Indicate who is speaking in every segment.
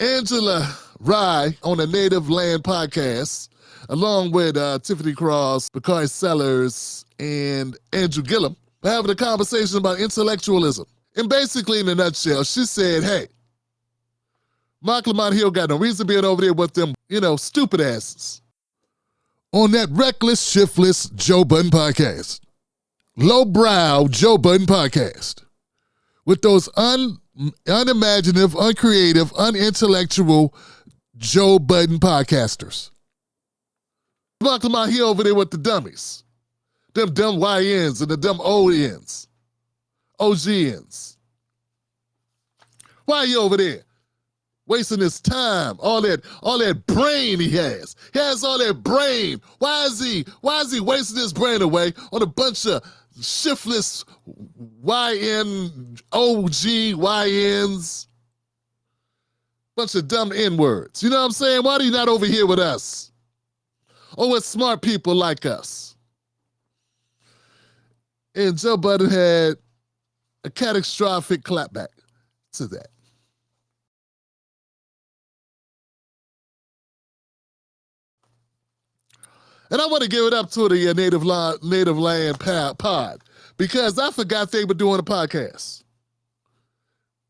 Speaker 1: Angela Rye on the Native Land Podcast, along with Tiffany Cross, Bakari Sellers, and Andrew Gillum, we're having a conversation about intellectualism. And basically, in a nutshell, she said, hey, Marc Lamont Hill got no reason being over there with them, stupid asses. On that reckless, shiftless Joe Budden Podcast. Lowbrow Joe Budden Podcast. With those unimaginative, uncreative, unintellectual Joe Budden podcasters. Marc Lamont Hill over there with the dummies. Them dumb YNs and the dumb ONs. OGNs. Why are you over there? Wasting his time, all that brain he has. He has all that brain. Why is he wasting his brain away on a bunch of shiftless YN, OG, YNs? Bunch of dumb N-words. You know what I'm saying? Why are you not over here with us? Or with smart people like us? And Joe Budden had a catastrophic clapback to that. And I want to give it up to the Native Land Pod because I forgot they were doing a podcast.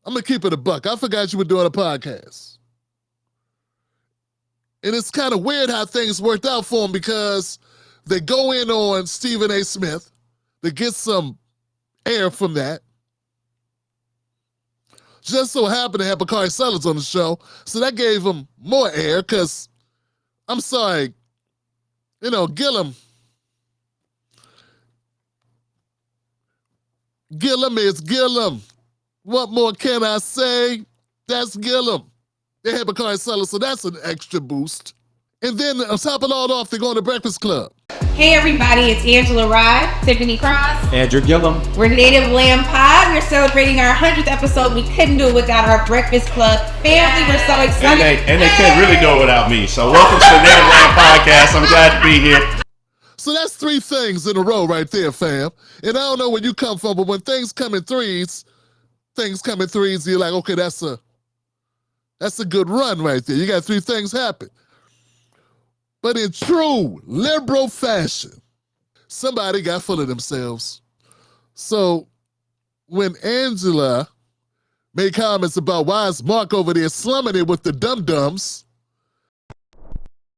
Speaker 1: I'm going to keep it a buck. I forgot you were doing a podcast. And it's kind of weird how things worked out for them because they go in on Stephen A. Smith. They get some air from that. Just so happened to have Bakari Sellers on the show. So that gave them more air because, I'm sorry, Gillum is Gillum. What more can I say? That's Gillum. They had Bakari Sellers, so that's an extra boost. And then on top of it all off, they go on the Breakfast Club.
Speaker 2: Hey everybody, it's Angela Rye, Tiffany Cross,
Speaker 3: Andrew Gillum.
Speaker 2: We're Native Land Pod. We're celebrating our 100th episode. We couldn't do it without our Breakfast Club family. We're so excited.
Speaker 4: And they couldn't really do it without me. So welcome to the Native Land Podcast. I'm glad to be here.
Speaker 1: So that's three things in a row right there, fam. And I don't know where you come from, but when things come in threes, you're like, okay, that's a good run right there. You got three things happen. But in true liberal fashion, somebody got full of themselves. So when Angela made comments about why is Mark over there slumming it with the dum-dums.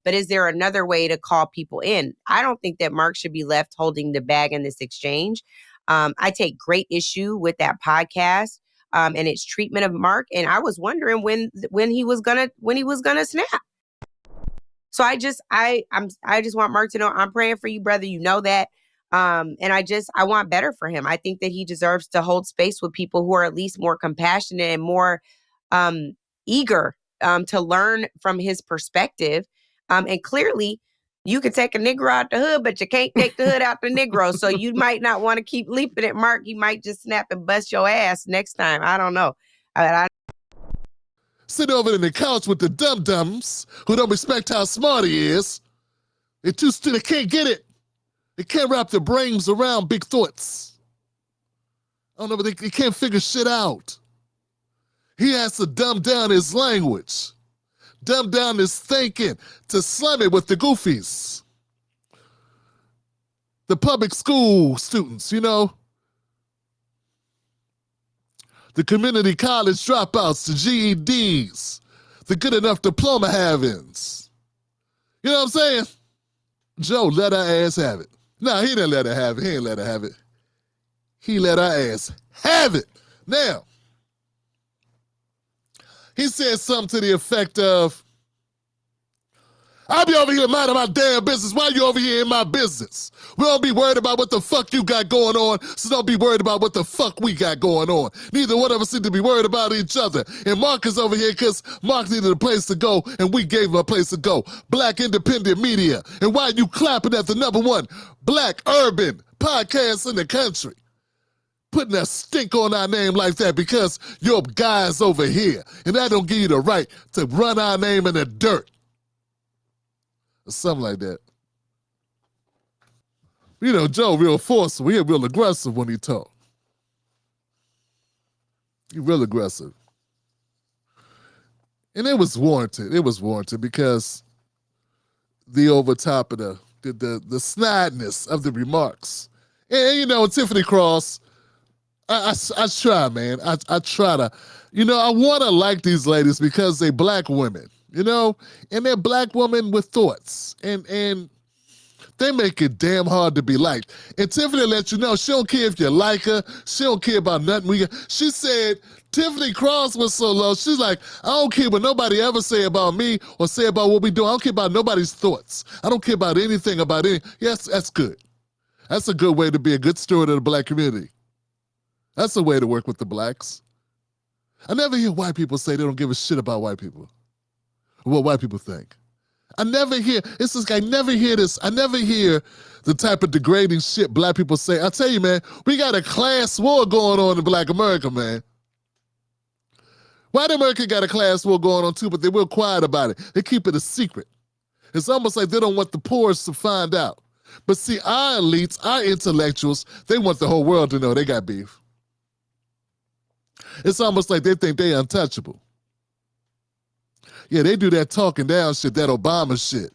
Speaker 5: But is there another way to call people in? I don't think that Mark should be left holding the bag in this exchange. I take great issue with that podcast and its treatment of Mark. And I was wondering when he was gonna snap. So I just want Mark to know I'm praying for you, brother. You know that. And I want better for him. I think that he deserves to hold space with people who are at least more compassionate and more eager to learn from his perspective. And clearly, you can take a Negro out the hood, but you can't take the hood out the Negro. So you might not want to keep leaping at Mark. He might just snap and bust your ass next time. I don't know.
Speaker 1: Sit over in the couch with the dum-dums who don't respect how smart he is. They can't get it. They can't wrap their brains around big thoughts. I don't know, but they can't figure shit out. He has to dumb down his language, dumb down his thinking to slum it with the goofies. The public school students, the community college dropouts, the GEDs, the good enough diploma have-ins. You know what I'm saying? Joe let our ass have it. No, he didn't let her have it. He ain't let her have it. He let our ass have it. Now, he said something to the effect of, I'll be over here minding my damn business. Why you over here in my business? We don't be worried about what the fuck you got going on, so don't be worried about what the fuck we got going on. Neither one of us need to be worried about each other. And Mark is over here because Mark needed a place to go, and we gave him a place to go. Black independent media. And why you clapping at the #1 black urban podcast in the country? Putting a stink on our name like that because your guy's over here. And that don't give you the right to run our name in the dirt. Or something like that. Joe real forceful. He real aggressive when he talk. He real aggressive. And it was warranted. It was warranted because the overtop of the snidness of the remarks. And you know, Tiffany Cross, I try, man. I try to, you know, I want to like these ladies because they black women, you know, and they're black women with thoughts, and they make it damn hard to be liked. And Tiffany let you know she don't care if you like her. She don't care about nothing. She said Tiffany Cross was so low. She's like, I don't care what nobody ever say about me or say about what we do. I don't care about nobody's thoughts. I don't care about anything about it. Yes, that's good. That's a good way to be a good steward of the black community. That's a way to work with the blacks. I never hear white people say they don't give a shit about white people, or what white people think. I never hear, it's this guy, I never hear this. I never hear the type of degrading shit black people say. I tell you, man, we got a class war going on in black America, man. White America got a class war going on too, but they're real quiet about it. They keep it a secret. It's almost like they don't want the poorest to find out. But see, our elites, our intellectuals, they want the whole world to know they got beef. It's almost like they think they untouchable. Yeah, they do that talking down shit, that Obama shit.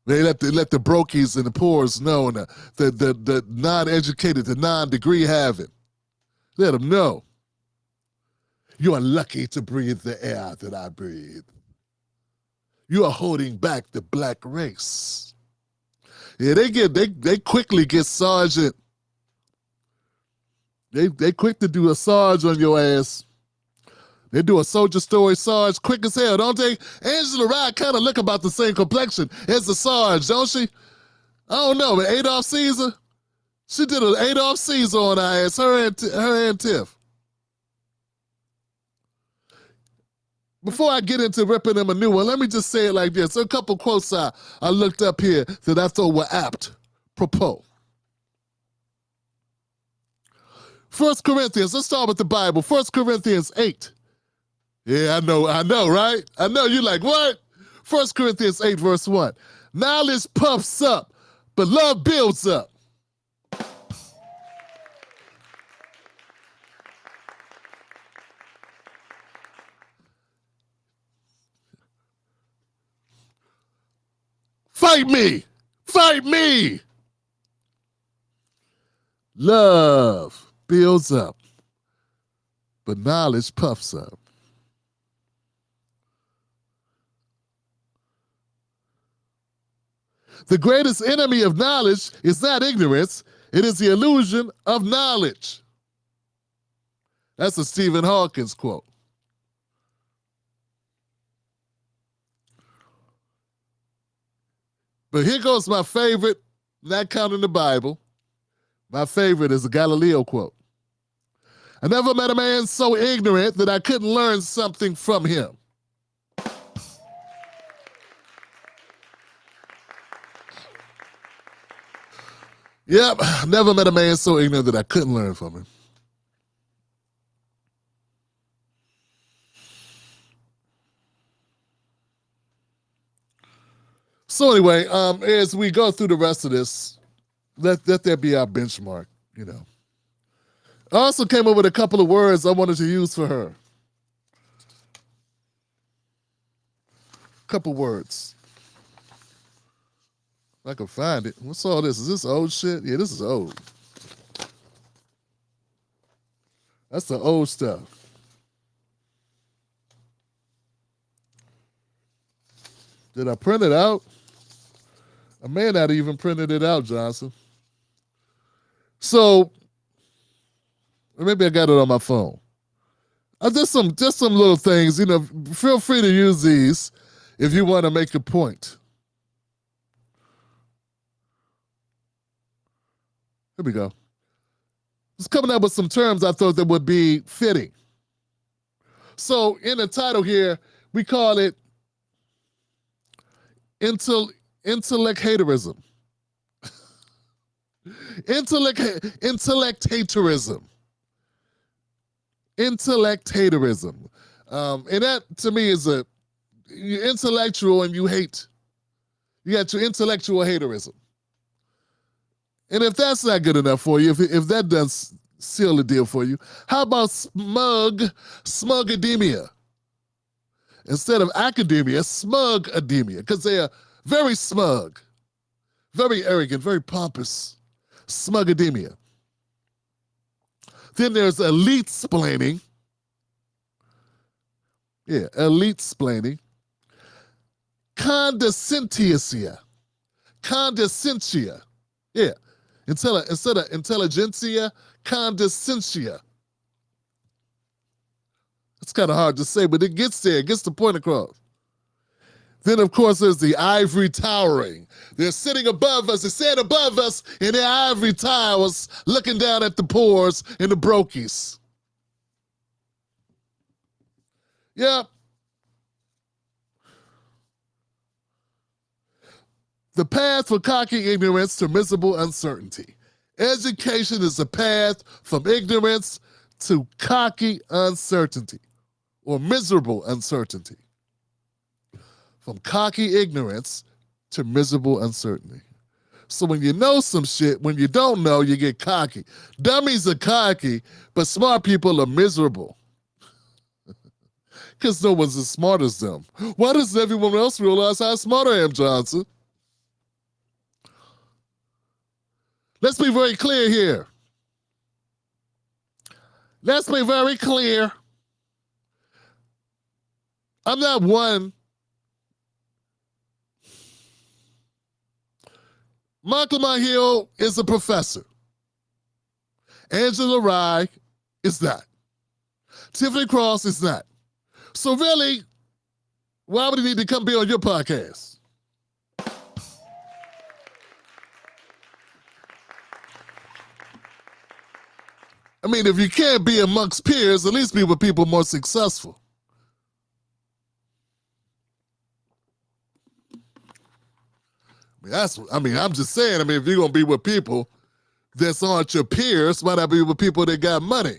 Speaker 1: They let the brokies and the poors know, and the non-educated, the non-degree having. Let them know. You are lucky to breathe the air that I breathe. You are holding back the black race. Yeah, they quickly get sergeant. They quick to do a sarge on your ass. They do a soldier story sarge quick as hell, don't they? Angela Rye kind of look about the same complexion as the sarge, don't she? I don't know, but Adolf Caesar, she did an Adolf Caesar on our ass, her and Tiff. Before I get into ripping them a new one, let me just say it like this. A couple quotes I looked up here that I thought were apt, propos. 1 Corinthians, let's start with the Bible. 1 Corinthians 8. Yeah, I know, right? I know, you're like, what? 1 Corinthians 8, verse 1. Knowledge puffs up, but love builds up. Fight me! Fight me! Love builds up, but knowledge puffs up. The greatest enemy of knowledge is not ignorance, it is the illusion of knowledge. That's a Stephen Hawkins quote. But here goes my favorite, not counting the Bible. My favorite is a Galileo quote. I never met a man so ignorant that I couldn't learn something from him. Yep, never met a man so ignorant that I couldn't learn from him. So anyway, as we go through the rest of this, let that be our benchmark, you know. I also came up with a couple of words I wanted to use for her. Couple words. If I can find it. What's all this? Is this old shit? Yeah, this is old. That's the old stuff. Did I print it out? I may not even printed it out, Johnson. So, maybe I got it on my phone. Just some little things, you know, feel free to use these if you want to make a point. Here we go. Just coming up with some terms I thought that would be fitting. So in the title here, we call it intellectatorism. Intellectatorism. Intellectatorism. And that to me is you're intellectual and you hate. You got your intellectual haterism. And if that's not good enough for you, if that doesn't seal the deal for you, how about smugademia? Instead of academia, smug-ademia, because they are very smug, very arrogant, very pompous, smug-ademia. Then there's elite-splaining. Yeah, elite-splaining. Condescentia. Condescentia. Yeah. Instead of intelligentsia, condescentia. It's kind of hard to say, but it gets there. It gets the point across. Then, of course, there's the ivory towering. They're sitting above us. They sit above us in their ivory towers, looking down at the poors and the brokies. Yep. The path for cocky ignorance to miserable uncertainty. Education is the path from ignorance to cocky uncertainty or miserable uncertainty. From cocky ignorance to miserable uncertainty. So when you know some shit, when you don't know, you get cocky. Dummies are cocky, but smart people are miserable. Because no one's as smart as them. Why doesn't everyone else realize how smart I am, Johnson? Let's be very clear here. Let's be very clear. I'm not one. Marc Lamont Hill is a professor. Angela Rye is not. Tiffany Cross is not. So really, why would he need to come be on your podcast? I mean, if you can't be amongst peers, at least be with people more successful. I'm just saying, if you're going to be with people that aren't your peers, why not be with people that got money?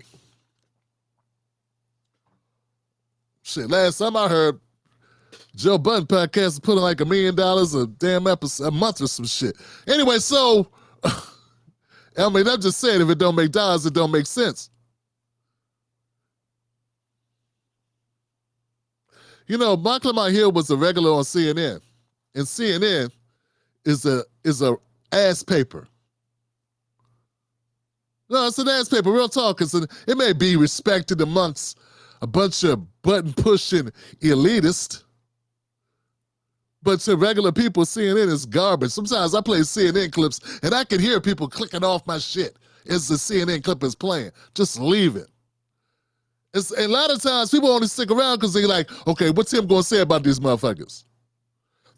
Speaker 1: Shit, last time I heard Joe Budden Podcast put in like $1 million a damn episode, a month or some shit. Anyway, so, I'm just saying, if it don't make dollars, it don't make sense. You know, Marc Lamont Hill was a regular on CNN, and CNN is a ass paper. No, it's an ass paper, real talk. It may be respected amongst a bunch of button-pushing elitists, but to regular people, CNN is garbage. Sometimes I play CNN clips, and I can hear people clicking off my shit as the CNN clip is playing. Just leave it. A lot of times, people only stick around because they're like, okay, what's him going to say about these motherfuckers?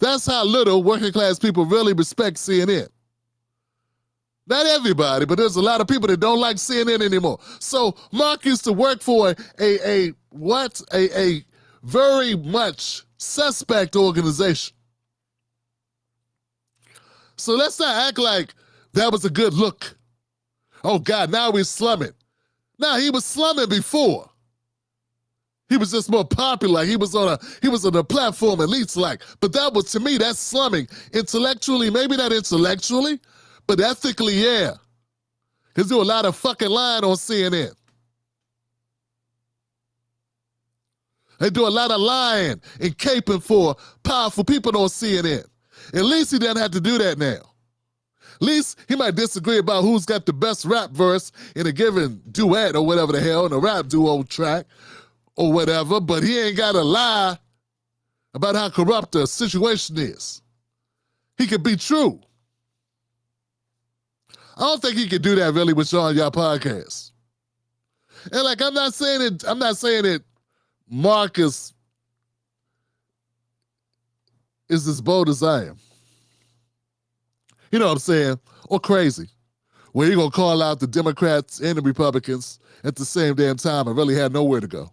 Speaker 1: That's how little working class people really respect CNN. Not everybody, but there's a lot of people that don't like CNN anymore. So Mark used to work for a very much suspect organization. So let's not act like that was a good look. Oh God, now he's slumming. No, he was slumming before. He was just more popular. He was on a platform elites like. But that was, to me, that's slumming. Intellectually, maybe not intellectually, but ethically, yeah. Because do a lot of fucking lying on CNN. They do a lot of lying and caping for powerful people on CNN. At least he doesn't have to do that now. At least he might disagree about who's got the best rap verse in a given duet or whatever the hell, in a rap duo track or whatever, but he ain't got to lie about how corrupt the situation is. He could be true. I don't think he could do that really with y'all podcast. And like, I'm not saying that Mark is as bold as I am. You know what I'm saying? Or crazy. Where you're going to call out the Democrats and the Republicans at the same damn time and really have nowhere to go.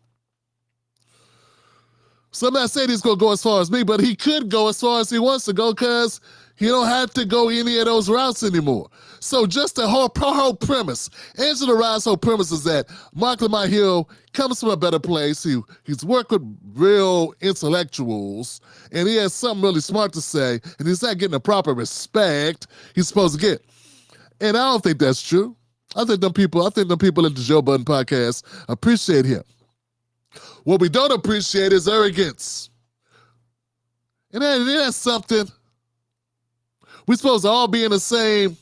Speaker 1: So I'm not saying he's going to go as far as me, but he could go as far as he wants to go because he don't have to go any of those routes anymore. So just the whole premise, Angela Rye's whole premise is that Marc Lamont Hill comes from a better place. He's worked with real intellectuals, and he has something really smart to say, and he's not getting the proper respect he's supposed to get. And I don't think that's true. I think them people at the Joe Budden Podcast appreciate him. What we don't appreciate is arrogance. And that's something. We're supposed to all be in the same.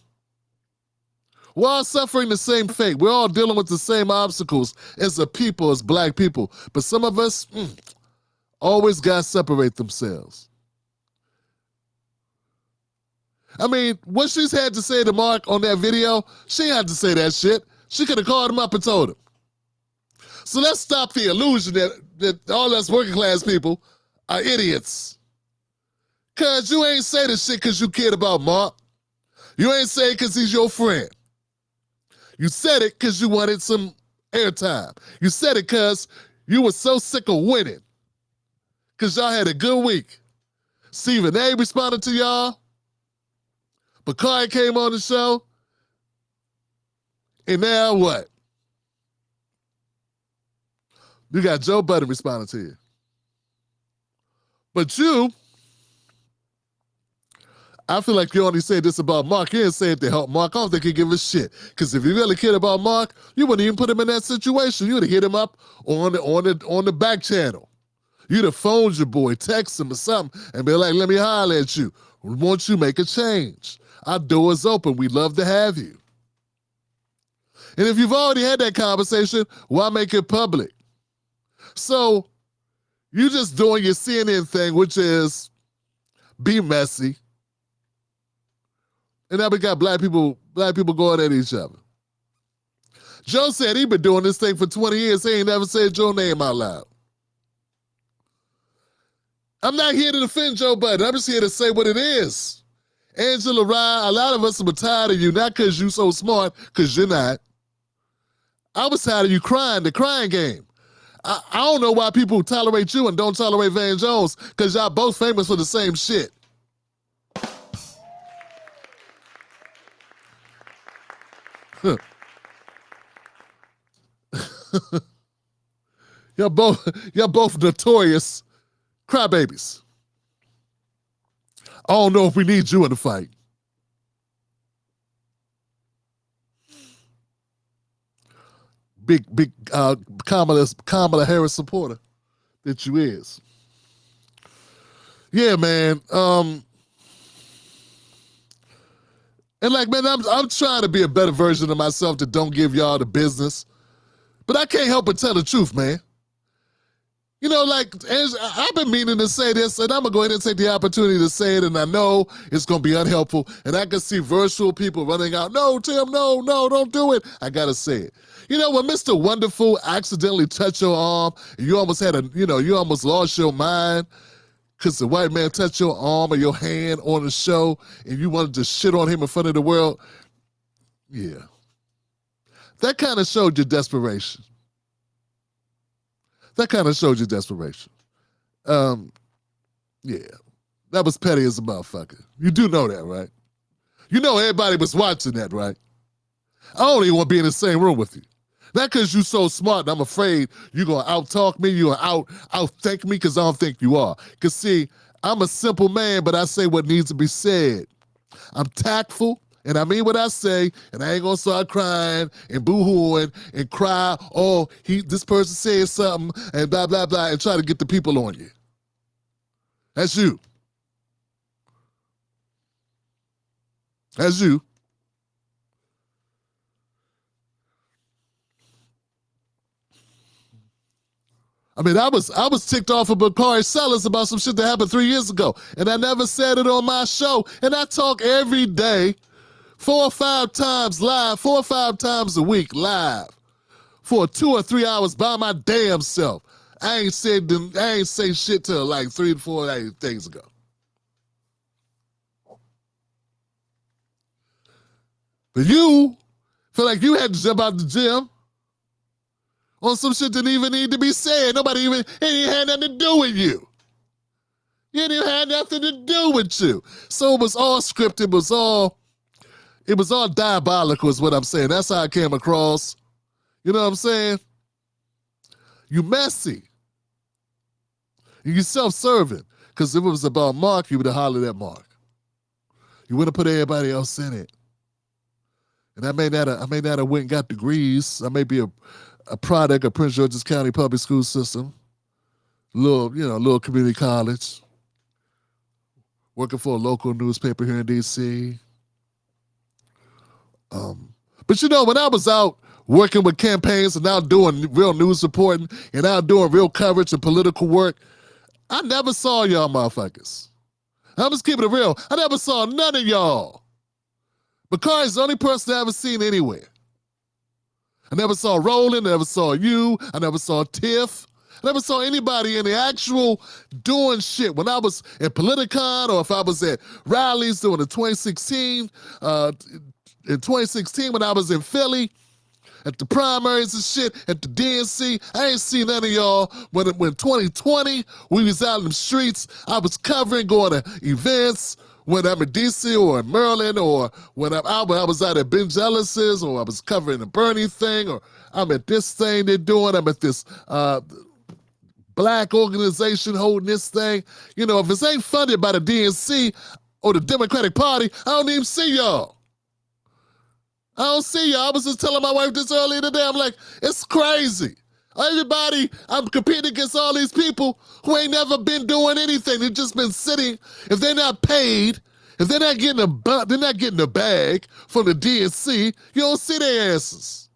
Speaker 1: We're all suffering the same fate. We're all dealing with the same obstacles as a people, as black people. But some of us always got to separate themselves. I mean, what she's had to say to Mark on that video, she had to say that shit. She could have called him up and told him. So let's stop the illusion that all us working class people are idiots. Because you ain't say the shit because you cared about Mark. You ain't say it because he's your friend. You said it because you wanted some airtime. You said it because you were so sick of winning. Because y'all had a good week. Stephen A. responded to y'all. Bakari came on the show. And now what? You got Joe Budden responding to you. But you, I feel like you only said this about Mark. You didn't say it to help Mark. I don't think he'd give a shit. Because if you really cared about Mark, you wouldn't even put him in that situation. You would have hit him up on the back channel. You'd have phoned your boy, text him or something, and be like, let me holler at you. Won't you make a change? Our door is open. We'd love to have you. And if you've already had that conversation, why make it public? So you just doing your CNN thing, which is be messy. And now we got black people going at each other. Joe said he been doing this thing for 20 years. He ain't never said Joe's name out loud. I'm not here to defend Joe Budden. I'm just here to say what it is. Angela Rye, a lot of us are tired of you, not because you so smart, because you're not. I was tired of you crying, the crying game. I don't know why people tolerate you and don't tolerate Van Jones, because y'all both famous for the same shit. Y'all both notorious crybabies. I don't know if we need you in the fight. Big Kamala Harris supporter that you is. Yeah, man. And like, man, I'm trying to be a better version of myself that don't give y'all the business. But I can't help but tell the truth, man. You know, like, I've been meaning to say this, and I'm going to go ahead and take the opportunity to say it, and I know it's going to be unhelpful, and I can see virtual people running out, no, Tim, no, don't do it. I got to say it. You know, when Mr. Wonderful accidentally touched your arm, and you almost you almost lost your mind because the white man touched your arm or your hand on the show, and you wanted to shit on him in front of the world, yeah. That kind of showed your desperation. That kind of showed you desperation. Yeah. That was petty as a motherfucker. You do know that, right? You know everybody was watching that, right? I don't even want to be in the same room with you. Not because you're so smart and I'm afraid you're going to out-talk me, you're going to out-think me, because I don't think you are. Because, see, I'm a simple man, but I say what needs to be said. I'm tactful. And I mean what I say, and I ain't gonna start crying and boo-hooing and cry, oh, this person said something, and blah, blah, blah, and try to get the people on you. That's you. That's you. I mean, I was ticked off of Bakari Sellers about some shit that happened 3 years ago, and I never said it on my show, and I talk every day, 4 or 5 times live, 4 or 5 times a week live for 2 or 3 hours by my damn self. I ain't say shit till like 3 to 4 days ago. But you feel like you had to jump out the gym on some shit that didn't even need to be said. It ain't had nothing to do with you. It didn't even have nothing to do with you. So it was all scripted, it was all diabolical is what I'm saying. That's how I came across. You know what I'm saying? You messy. You self-serving. Because if it was about Mark, you would have hollered at Mark. You wouldn't have put everybody else in it. And I may not have went and got degrees. I may be a product of Prince George's County public school system. little community college, working for a local newspaper here in D.C. But when I was out working with campaigns and out doing real news reporting and out doing real coverage and political work, I never saw y'all motherfuckers. I'm just keeping it real. I never saw none of y'all. Bakari's the only person I ever seen anywhere. I never saw Roland, I never saw you, I never saw Tiff. I never saw anybody in the actual doing shit. When I was at Politicon or if I was at rallies during the 2016, in 2016 when I was in Philly, at the primaries and shit, at the DNC, I ain't seen none of y'all. When 2020, we was out in the streets, I was covering, going to events, when I'm in DC or in Maryland, or when I was out at Ben Jealous's, or I was covering the Bernie thing, or I'm at this thing they're doing, I'm at this black organization holding this thing. If it ain't funded by the DNC or the Democratic Party, I don't even see y'all. I don't see y'all. I was just telling my wife this earlier today. I'm like, it's crazy. Everybody, I'm competing against all these people who ain't never been doing anything. They've just been sitting. If they're not paid, if they're not getting a bag from the DNC, you don't see their asses.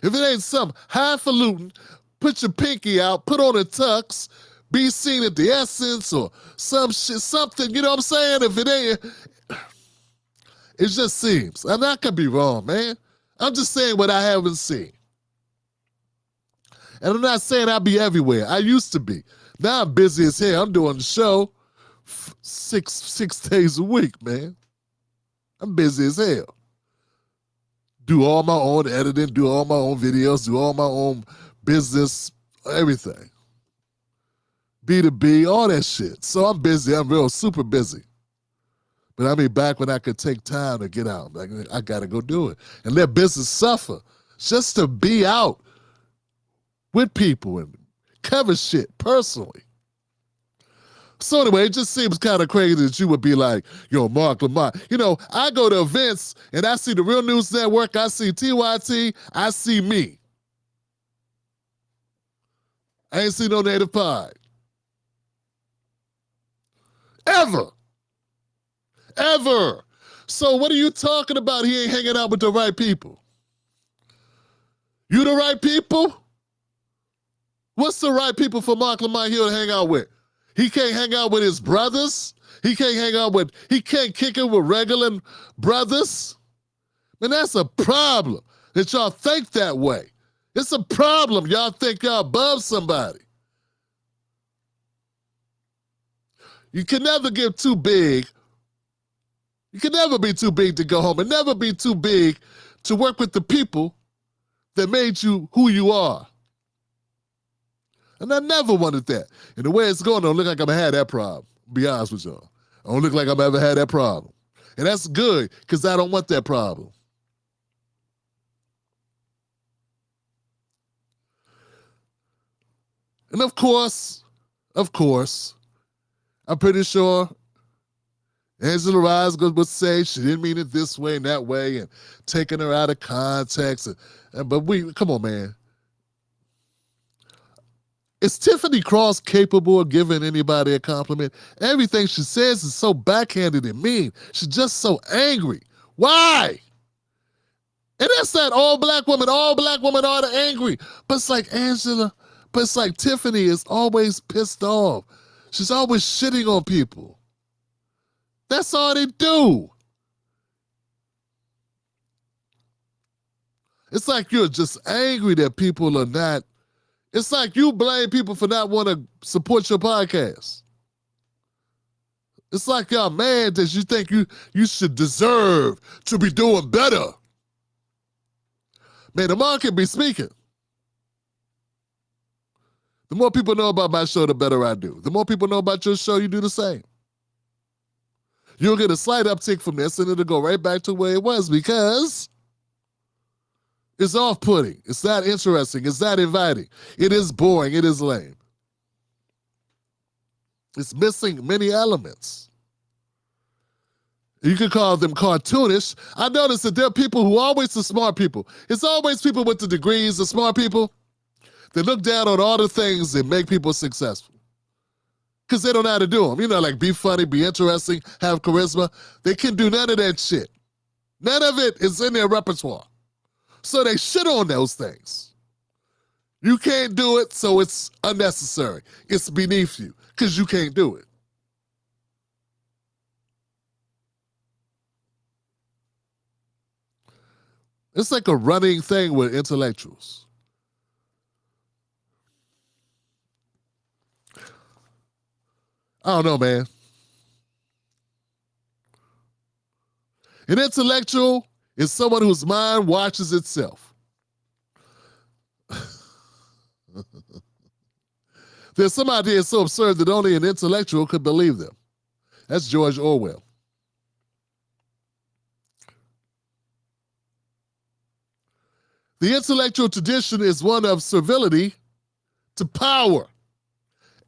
Speaker 1: If it ain't some highfalutin, put your pinky out, put on a tux, be seen at the Essence or some shit, something, you know what I'm saying? If it ain't, it just seems. And I could be wrong, man. I'm just saying what I haven't seen. And I'm not saying I'll be everywhere. I used to be. Now I'm busy as hell. I'm doing the show six days a week, man. I'm busy as hell. Do all my own editing, do all my own videos, do all my own business, everything. B2B, all that shit. So I'm busy. I'm real super busy. But I mean, back when I could take time to get out, like, I got to go do it. And let business suffer just to be out with people and cover shit personally. So anyway, it just seems kind of crazy that you would be like, yo, Marc Lamont. I go to events and I see the Real News Network, I see TYT, I see me. I ain't seen no Native Pie. Ever. So what are you talking about? He ain't hanging out with the right people. You the right people? What's the right people for Marc Lamont Hill to hang out with? He can't hang out with his brothers. He can't kick it with regular brothers. And that's a problem that y'all think that way. It's a problem. Y'all think y'all above somebody. You can never get too big. You can never be too big to go home and never be too big to work with the people that made you who you are. And I never wanted that. And the way it's going, I don't look like I'm going to have that problem. Be honest with y'all. I don't look like I'm ever had that problem. And that's good, because I don't want that problem. And of course, I'm pretty sure Angela Reyes would say she didn't mean it this way and that way, and taking her out of context. But come on, man. Is Tiffany Cross capable of giving anybody a compliment? Everything she says is so backhanded and mean. She's just so angry. Why? And that's not all black women. All black women are angry. But it's like Tiffany is always pissed off. She's always shitting on people. That's all they do. It's like you're just angry that people are not. It's like you blame people for not wanting to support your podcast. It's like y'all mad that you think you should deserve to be doing better. Man, the market be speaking. The more people know about my show, the better I do. The more people know about your show, you do the same. You'll get a slight uptick from this, and it'll go right back to where it was, because it's off-putting. It's not interesting. It's not inviting. It is boring. It is lame. It's missing many elements. You could call them cartoonish. I noticed that there are people who are always the smart people. It's always people with the degrees, the smart people. They look down on all the things that make people successful. Because they don't know how to do them. You know, like be funny, be interesting, have charisma. They can do none of that shit. None of it is in their repertoire. So they shit on those things. You can't do it, so it's unnecessary. It's beneath you because you can't do it. It's like a running thing with intellectuals. I don't know, man. An intellectual is someone whose mind watches itself. There's some ideas so absurd that only an intellectual could believe them. That's George Orwell. The intellectual tradition is one of servility to power,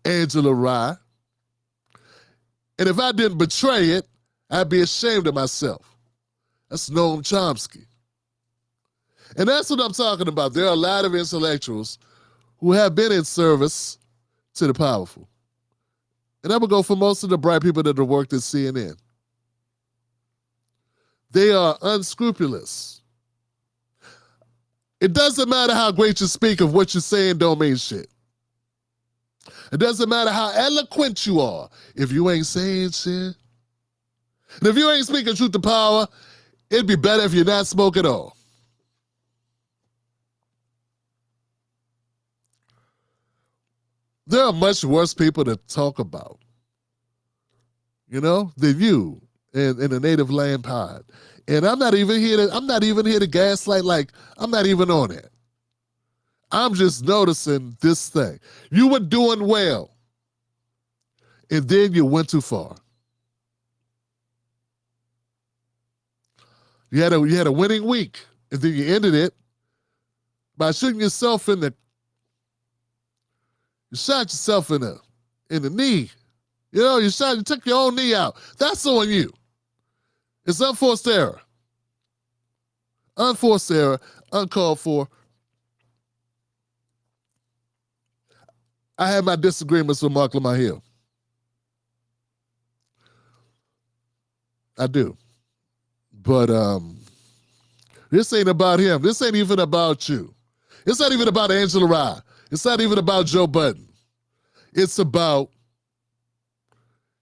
Speaker 1: Angela Rye. And if I didn't betray it, I'd be ashamed of myself. That's Noam Chomsky. And that's what I'm talking about. There are a lot of intellectuals who have been in service to the powerful. And that would go for most of the bright people that have worked at CNN. They are unscrupulous. It doesn't matter how great you speak of what you're saying don't mean shit. It doesn't matter how eloquent you are if you ain't saying shit. And if you ain't speaking truth to power, it'd be better if you're not smoking at all. There are much worse people to talk about, than you in the Native Land Pod. And I'm not even here to gaslight, like I'm not even on it. I'm just noticing this thing. You were doing well, and then you went too far. You had a winning week, and then you ended it by shooting yourself in the. You shot yourself in the knee. You took your own knee out. That's on you. It's unforced error. Unforced error, uncalled for. I had my disagreements with Marc Lamont Hill. I do. But this ain't about him. This ain't even about you. It's not even about Angela Rye. It's not even about Joe Budden. It's about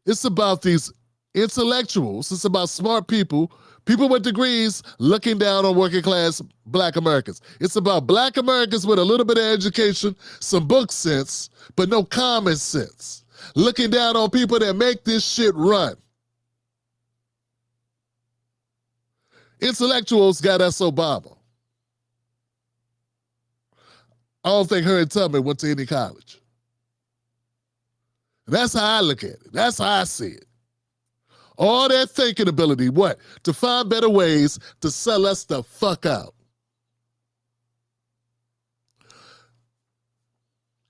Speaker 1: these intellectuals. It's about smart people with degrees looking down on working class Black Americans. It's about Black Americans with a little bit of education, some book sense, but no common sense. Looking down on people that make this shit run. Intellectuals got us Obama. I don't think Harriet Tubman went to any college. And that's how I look at it. That's how I see it. All that thinking ability, what? To find better ways to sell us the fuck out.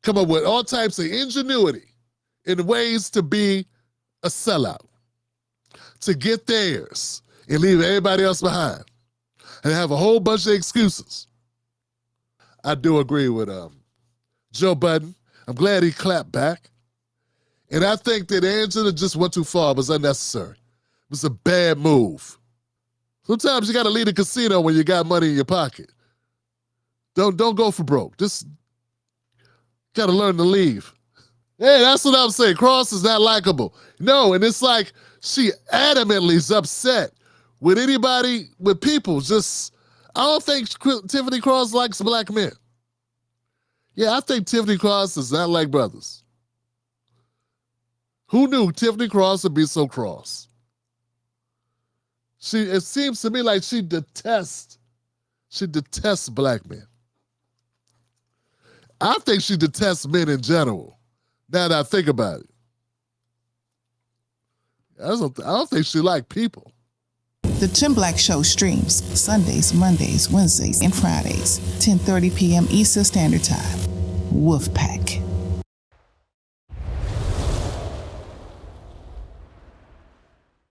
Speaker 1: Come up with all types of ingenuity in ways to be a sellout. To get theirs and leave everybody else behind. And have a whole bunch of excuses. I do agree with Joe Budden. I'm glad he clapped back. And I think that Angela just went too far. It was unnecessary. It was a bad move. Sometimes you got to leave the casino when you got money in your pocket. Don't go for broke. Just got to learn to leave. Hey, that's what I'm saying. Cross is not likable. No, and it's like she adamantly is upset with anybody, with people. Just, I don't think Tiffany Cross likes Black men. Yeah, I think Tiffany Cross does not like brothers. Who knew Tiffany Cross would be so cross? It seems to me like she detests Black men. I think she detests men in general, now that I think about it. I don't think she likes people.
Speaker 3: The Tim Black Show streams Sundays, Mondays, Wednesdays, and Fridays, 10:30 p.m. Eastern Standard Time. Wolfpack.